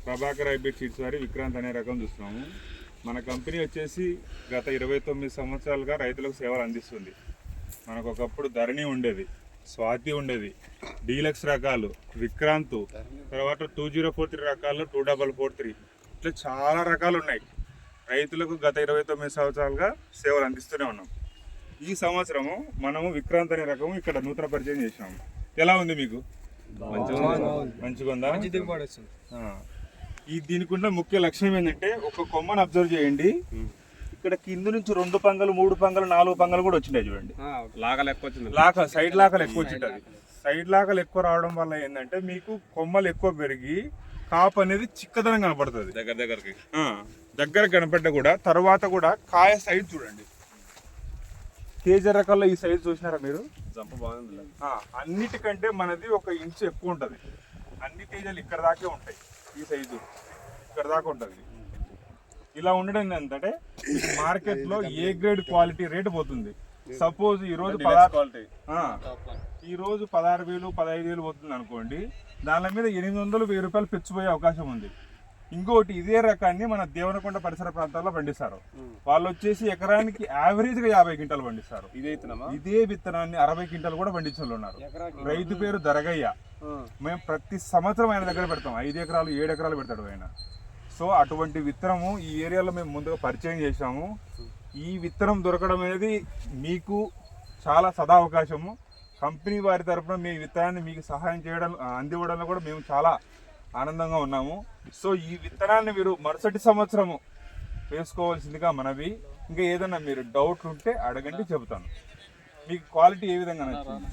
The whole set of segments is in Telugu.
ప్రభాకర్ హైబ్రిడ్ సీడ్స్ వారి విక్రాంత్ అనే రకం చూస్తున్నాము. మన కంపెనీ వచ్చేసి గత 29 సంవత్సరాలుగా రైతులకు సేవలు అందిస్తుంది. మనకు ఒకప్పుడు ధరణి ఉండేది, స్వాతి ఉండేది, డీలక్స్ రకాలు, విక్రాంత్, తర్వాత 2043 రకాలు, 2443, ఇట్లా చాలా రకాలు ఉన్నాయి. రైతులకు గత 29 సంవత్సరాలుగా సేవలు అందిస్తూనే ఉన్నాం. ఈ సంవత్సరము మనము విక్రాంత్ అనే రకము ఇక్కడ నూతన పరిచయం చేసినాము. ఎలా ఉంది మీకు? మంచిగా ఉందా? ఈ దీనికి ఉన్న ముఖ్య లక్ష్యం ఏంటంటే, ఒక కొమ్మను అబ్జర్వ్ చేయండి. ఇక్కడ కింద నుంచి 2 పంగలు, 3 పంగలు, 4 పంగలు కూడా వచ్చినాయి చూడండి. సైడ్ లాకలు ఎక్కువ వచ్చింటది. సైడ్ లాకలు ఎక్కువ రావడం వల్ల ఏంటంటే మీకు కొమ్మలు ఎక్కువ పెరిగి కాపు అనేది చిక్కదనం కనపడుతుంది. దగ్గర కనపడ్డ కూడా తర్వాత కూడా కాయ సైడ్ చూడండి. కేజీ రకాల్లో ఈ సైజ్ చూసినారా మీరు? అన్నిటికంటే మనది 1 ఇంచు ఎక్కువ ఉంటుంది. అన్ని తేజాలు ఇక్కడ దాకే ఉంటాయి. ఈ సైజు ఇక్కడ దాకా ఉంటుంది. ఇలా ఉండడం ఏంటంటే మార్కెట్లో ఏ గ్రేడ్ క్వాలిటీ రేటు పోతుంది. సపోజ్ ఈరోజు 16,000, 15,000 పోతుంది అనుకోండి. దాని మీద 800, 1000 రూపాయలు పెంచిపోయే అవకాశం ఉంది. ఇంకోటి, ఇదే రకాన్ని మన దేవనకొండ పరిసర ప్రాంతాల్లో పండిస్తారు. వాళ్ళు వచ్చేసి ఎకరానికి యావరేజ్గా 50 క్వింటాలు పండిస్తారు. ఇదే విత్తనాన్ని 60 క్వింటాలు కూడా పండించే వాళ్ళు ఉన్నారు. రైతు పేరు దరగయ్య. మేము ప్రతి సంవత్సరం ఆయన దగ్గర పెడతాం. 5 ఎకరాలు 7 ఎకరాలు పెడతాడు ఆయన. సో అటువంటి విత్తనము ఈ ఏరియాలో మేము ముందుగా పరిచయం చేశాము. ఈ విత్తనం దొరకడం అనేది మీకు చాలా సదావకాశము. కంపెనీ వారి తరఫున మీ విత్తనాన్ని మీకు సహాయం చేయడం, అందివ్వడంలో కూడా మేము చాలా ఆనందంగా ఉన్నాము. సో ఈ విత్తనాన్ని మీరు మరుసటి సంవత్సరము వేసుకోవాల్సిందిగా మనవి. ఇంకా ఏదైనా మీరు డౌట్ ఉంటే అడగండి, చెబుతాను. మీకు క్వాలిటీ ఏ విధంగా నచ్చింది?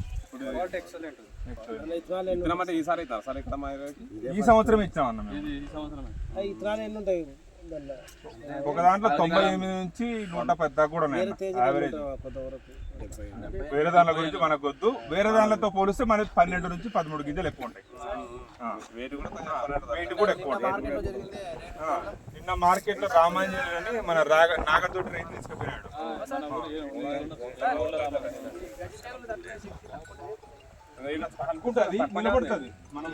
ఈ సంవత్సరం ఇచ్చాం అన్న మేము. ఒక దాంట్లో 98 నుంచి 110 దాకా కూడా ఉన్నాయి యావరేజ్. వేరే దాంట్లో గురించి మనకు వద్దు. వేరే దాంట్లతో పోలిస్తే మనకి 12 నుంచి 13 గింజలు ఎక్కువ ఉంటాయి. వెయిట్ కూడా ఎక్కువ ఉంటాయి. నిన్న మార్కెట్లో రామాంజనేయులు అని మన నాగతోటి రైతు తీసుకుపోయినాడు. అనుకుంటుంది నిలబడుతుంది. మనం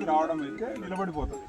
రావడం అయితే నిలబడిపోతుంది.